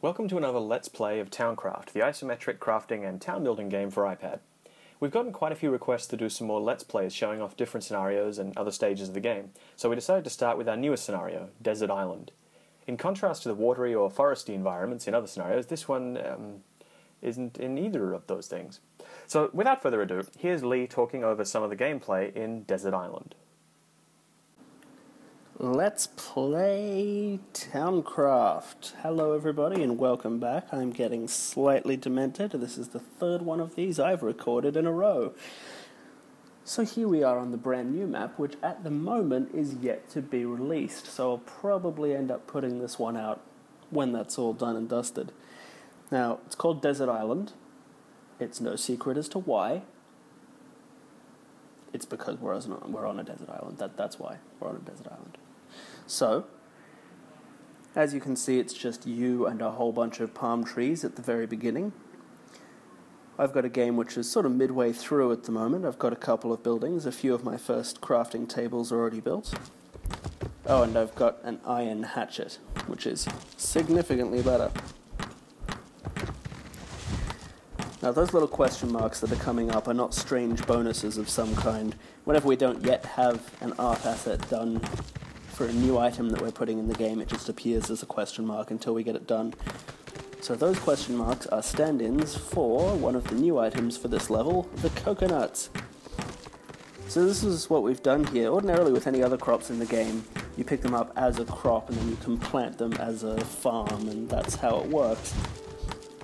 Welcome to another Let's Play of TownCraft, the isometric crafting and town building game for iPad. We've gotten quite a few requests to do some more Let's Plays showing off different scenarios and other stages of the game, so we decided to start with our newest scenario, Desert Island. In contrast to the watery or foresty environments in other scenarios, this one isn't in either of those things. So without further ado, here's Lee talking over some of the gameplay in Desert Island. Let's play TownCraft. Hello everybody and welcome back. I'm getting slightly demented. This is the third one of these I've recorded in a row. So here we are on the brand new map, which at the moment is yet to be released. So I'll probably end up putting this one out when that's all done and dusted. Now, it's called Desert Island. It's no secret as to why. It's because we're on a desert island. That's why we're on a desert island. So, as you can see, it's just you and a whole bunch of palm trees at the very beginning. I've got a game which is sort of midway through at the moment. I've got a couple of buildings. A few of my first crafting tables are already built. Oh, and I've got an iron hatchet, which is significantly better. Now, those little question marks that are coming up are not strange bonuses of some kind. Whenever we don't yet have an art asset done for a new item that we're putting in the game, it just appears as a question mark until we get it done. So those question marks are stand-ins for one of the new items for this level, the coconuts. So this is what we've done here. Ordinarily with any other crops in the game, you pick them up as a crop and then you can plant them as a farm, and that's how it works.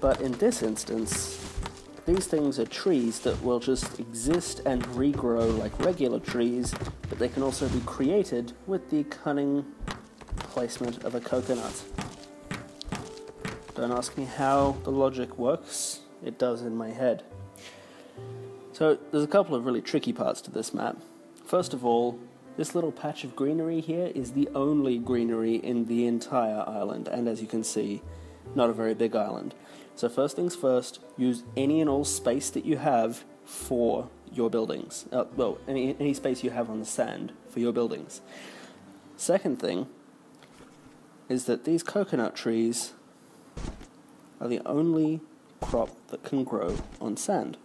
But in this instance, these things are trees that will just exist and regrow like regular trees, but they can also be created with the cunning placement of a coconut. Don't ask me how the logic works, it does in my head. So there's a couple of really tricky parts to this map. First of all, this little patch of greenery here is the only greenery in the entire island, and as you can see, not a very big island. So first things first, use any and all space that you have for your buildings. Any space you have on the sand for your buildings. Second thing is that these coconut trees are the only crop that can grow on sand.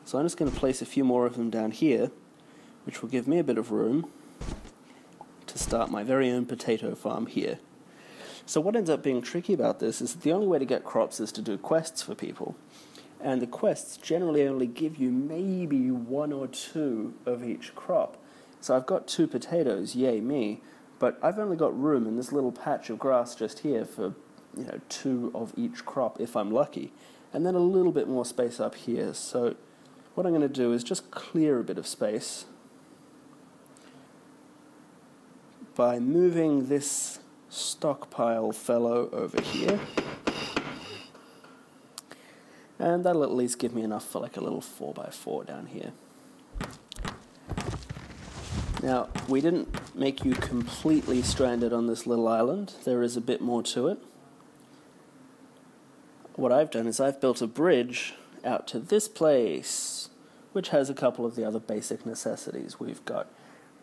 So I'm just going to place a few more of them down here, which will give me a bit of room to start my very own potato farm here. So what ends up being tricky about this is that the only way to get crops is to do quests for people. And the quests generally only give you maybe one or two of each crop. So I've got 2 potatoes, yay me, but I've only got room in this little patch of grass just here for, 2 of each crop if I'm lucky. And then a little bit more space up here. So what I'm going to do is just clear a bit of space by moving this stockpile fellow over here, and that'll at least give me enough for like a little 4x4 down here. Now, we didn't make you completely stranded on this little island. There is a bit more to it. What I've done is I've built a bridge out to this place, which has a couple of the other basic necessities. We've got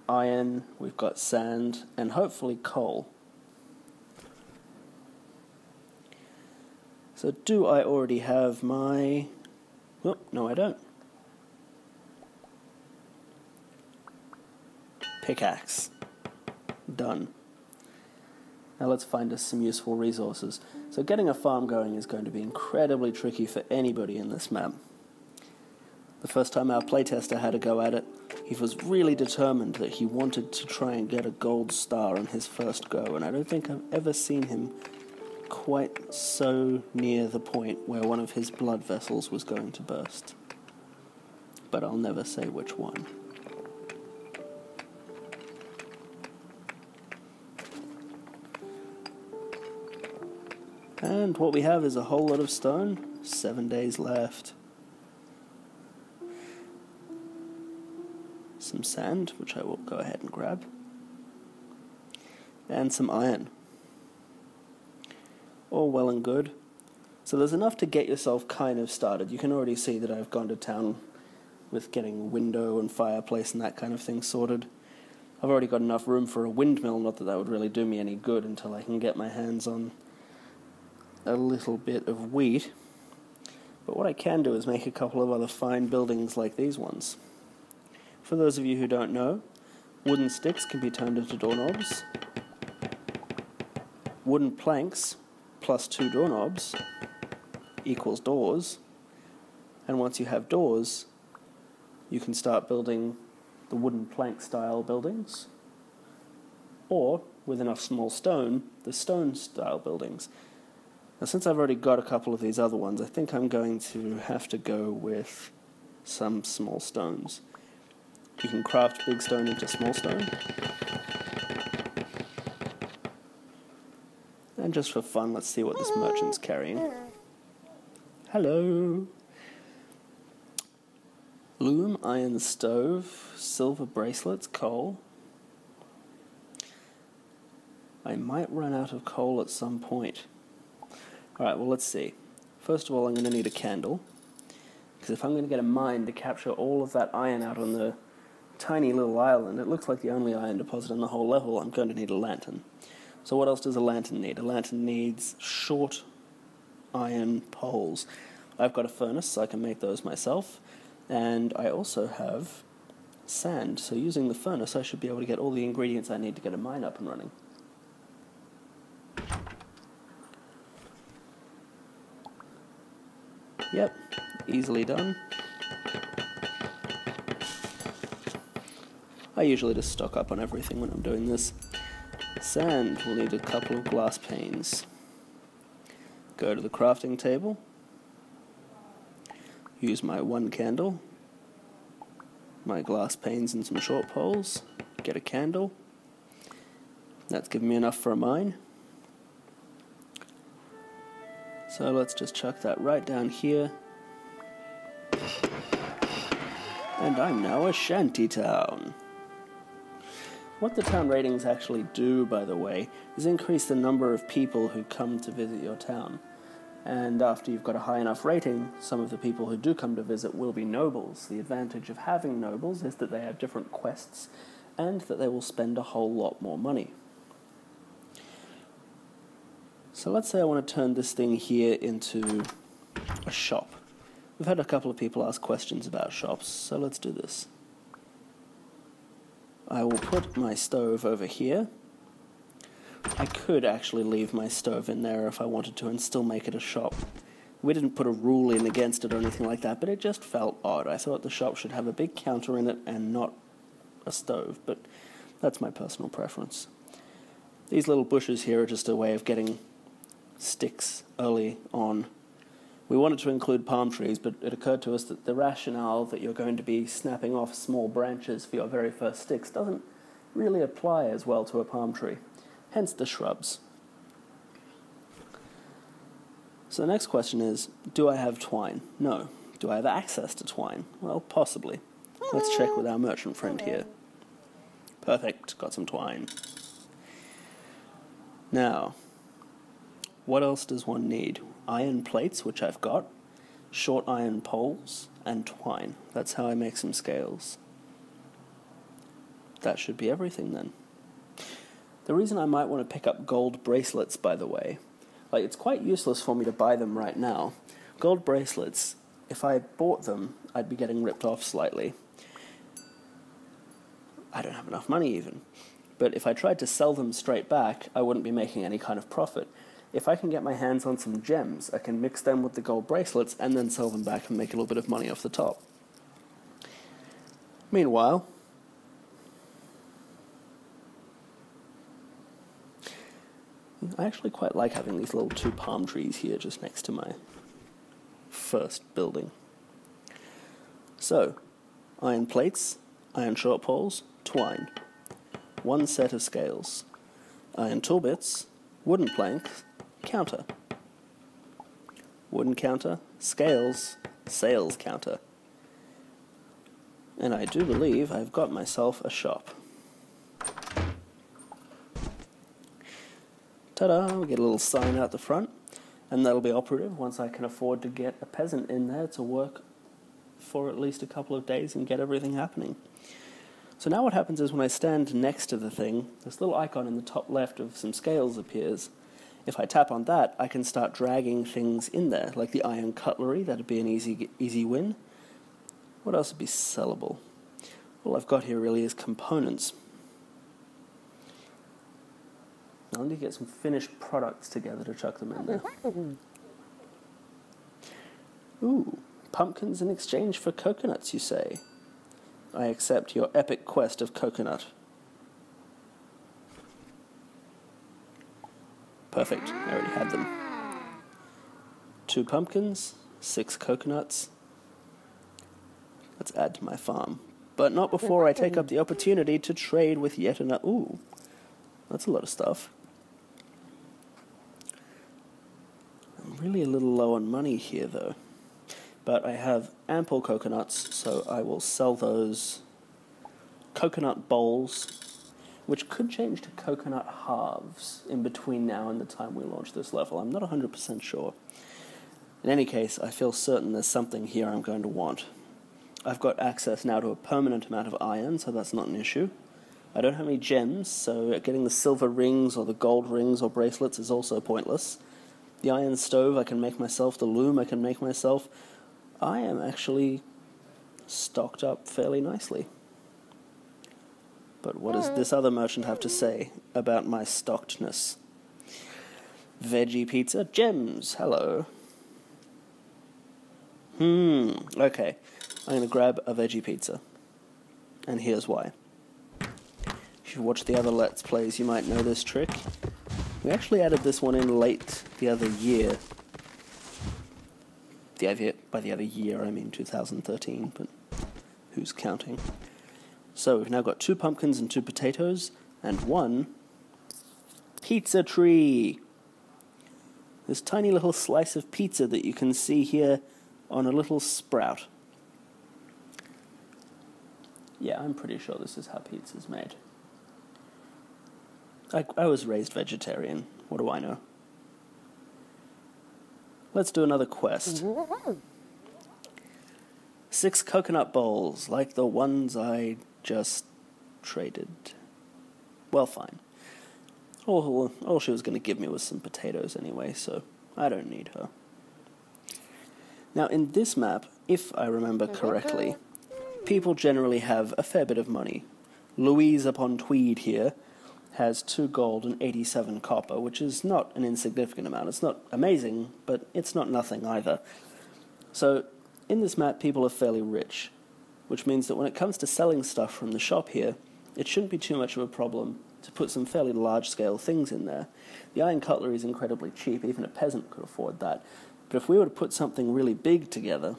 iron, we've got sand, and hopefully coal. So do I already have my... Oh, no I don't. Pickaxe. Done. Now let's find us some useful resources. So getting a farm going is going to be incredibly tricky for anybody in this map. The first time our playtester had a go at it, he was really determined that he wanted to try and get a gold star on his first go, and I don't think I've ever seen him quite so near the point where one of his blood vessels was going to burst. But I'll never say which one. And what we have is a whole lot of stone. 7 days left. Some sand, which I will go ahead and grab. And some iron. All well and good. So there's enough to get yourself kind of started. You can already see that I've gone to town with getting a window and fireplace and that kind of thing sorted. I've already got enough room for a windmill, not that that would really do me any good until I can get my hands on a little bit of wheat, but what I can do is make a couple of other fine buildings like these ones. For those of you who don't know, wooden sticks can be turned into doorknobs. Wooden planks plus 2 doorknobs equals doors, and once you have doors, you can start building the wooden plank style buildings, or with enough small stone, the stone style buildings. Now, since I've already got a couple of these other ones, I think I'm going to have to go with some small stones. You can craft big stone into small stone. And just for fun, let's see what this merchant's carrying. Hello! Loom, iron stove, silver bracelets, coal. I might run out of coal at some point. Alright, well, let's see. First of all, I'm going to need a candle, because if I'm going to get a mine to capture all of that iron out on the tiny little island, it looks like the only iron deposit on the whole level, I'm going to need a lantern. So what else does a lantern need? A lantern needs short iron poles. I've got a furnace, so I can make those myself, and I also have sand, so using the furnace I should be able to get all the ingredients I need to get a mine up and running. Yep, easily done. I usually just stock up on everything when I'm doing this. Sand, we'll need a couple of glass panes. Go to the crafting table. Use my 1 candle. My glass panes and some short poles. Get a candle. That's given me enough for a mine. So let's just chuck that right down here. And I'm now a shanty town. What the town ratings actually do, by the way, is increase the number of people who come to visit your town. And after you've got a high enough rating, some of the people who do come to visit will be nobles. The advantage of having nobles is that they have different quests, and that they will spend a whole lot more money. So let's say I want to turn this thing here into a shop. We've had a couple of people ask questions about shops, so let's do this. I will put my stove over here. I could actually leave my stove in there if I wanted to and still make it a shop. We didn't put a rule in against it or anything like that, but it just felt odd. I thought the shop should have a big counter in it and not a stove, but that's my personal preference. These little bushes here are just a way of getting sticks early on. We wanted to include palm trees, but it occurred to us that the rationale that you're going to be snapping off small branches for your very first sticks doesn't really apply as well to a palm tree. Hence the shrubs. So the next question is, do I have twine? No. Do I have access to twine? Well, possibly. Let's check with our merchant friend here. Perfect, got some twine. Now, what else does one need? Iron plates, which I've got, short iron poles, and twine. That's how I make some scales. That should be everything then. The reason I might want to pick up gold bracelets, by the way, it's quite useless for me to buy them right now. Gold bracelets, if I bought them, I'd be getting ripped off slightly. I don't have enough money even. But if I tried to sell them straight back, I wouldn't be making any kind of profit. If I can get my hands on some gems, I can mix them with the gold bracelets and then sell them back and make a little bit of money off the top. Meanwhile, I actually quite like having these little 2 palm trees here just next to my first building. So, iron plates, iron short poles, twine. 1 set of scales. Iron tool bits, wooden planks, counter. Wooden counter, scales, sales counter. And I do believe I've got myself a shop. Ta-da! We get a little sign out the front, and that'll be operative once I can afford to get a peasant in there to work for at least a couple of days and get everything happening. So now what happens is when I stand next to the thing, this little icon in the top left of some scales appears, If I tap on that, I can start dragging things in there, like the iron cutlery. That'd be an easy win. What else would be sellable? All I've got here really is components. I need to get some finished products together to chuck them in there. Ooh, pumpkins in exchange for coconuts, you say? I accept your epic quest of coconut. Perfect, I already had them. 2 pumpkins, 6 coconuts. Let's add to my farm. But not before I take up the opportunity to trade with yet another... Ooh, that's a lot of stuff. I'm really a little low on money here, though. But I have ample coconuts, so I will sell those coconut bowls, which could change to coconut halves in between now and the time we launch this level. I'm not 100% sure. In any case, I feel certain there's something here I'm going to want. I've got access now to a permanent amount of iron, so that's not an issue. I don't have any gems, so getting the silver rings or the gold rings or bracelets is also pointless. The iron stove I can make myself, the loom I can make myself. I am actually stocked up fairly nicely. But what does this other merchant have to say about my stockedness? Veggie pizza, gems, hello. Okay. I'm going to grab a veggie pizza. And here's why. If you've watched the other Let's Plays, you might know this trick. We actually added this one in late the other year. By the other year, I mean 2013, but who's counting? So we've now got 2 pumpkins and 2 potatoes, and 1 pizza tree. This tiny little slice of pizza that you can see here on a little sprout. Yeah, I'm pretty sure this is how pizza's made. I was raised vegetarian. What do I know? Let's do another quest. 6 coconut bowls, like the ones I just traded. Well, fine. All she was going to give me was some potatoes anyway, so I don't need her. Now, in this map, if I remember correctly, people generally have a fair bit of money. Louise upon Tweed here has 2 gold and 87 copper, which is not an insignificant amount. It's not amazing, but it's not nothing either. So, in this map, people are fairly rich, which means that when it comes to selling stuff from the shop here, it shouldn't be too much of a problem to put some fairly large-scale things in there. The iron cutlery is incredibly cheap, even a peasant could afford that. But if we were to put something really big together,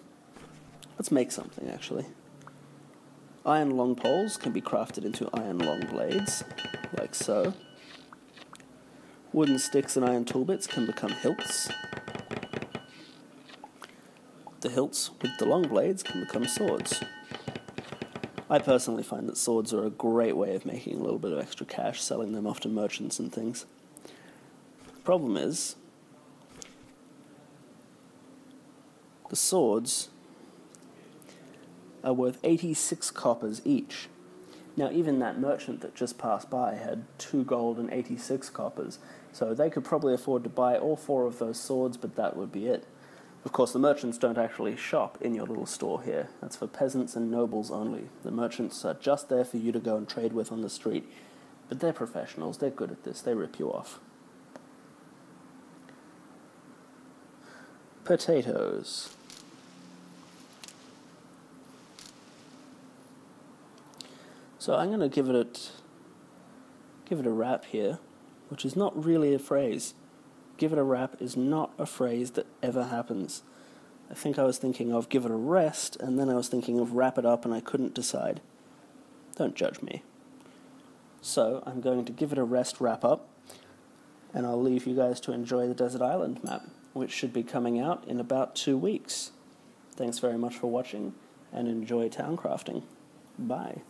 let's make something, actually. Iron long poles can be crafted into iron long blades, like so. Wooden sticks and iron tool bits can become hilts. The hilts with the long blades can become swords. I personally find that swords are a great way of making a little bit of extra cash, selling them off to merchants and things. The problem is, the swords are worth 86 coppers each. Now, even that merchant that just passed by had 2 gold and 86 coppers, so they could probably afford to buy all 4 of those swords, but that would be it. Of course, the merchants don't actually shop in your little store here. That's for peasants and nobles only. The merchants are just there for you to go and trade with on the street. But they're professionals, they're good at this, they rip you off. Potatoes. So I'm going to give it a wrap here, which is not really a phrase. Give it a wrap is not a phrase that ever happens. I think I was thinking of give it a rest, and then I was thinking of wrap it up, and I couldn't decide. Don't judge me. So I'm going to give it a rest wrap up, and I'll leave you guys to enjoy the Desert Island map, which should be coming out in about 2 weeks. Thanks very much for watching, and enjoy TownCrafting. Bye.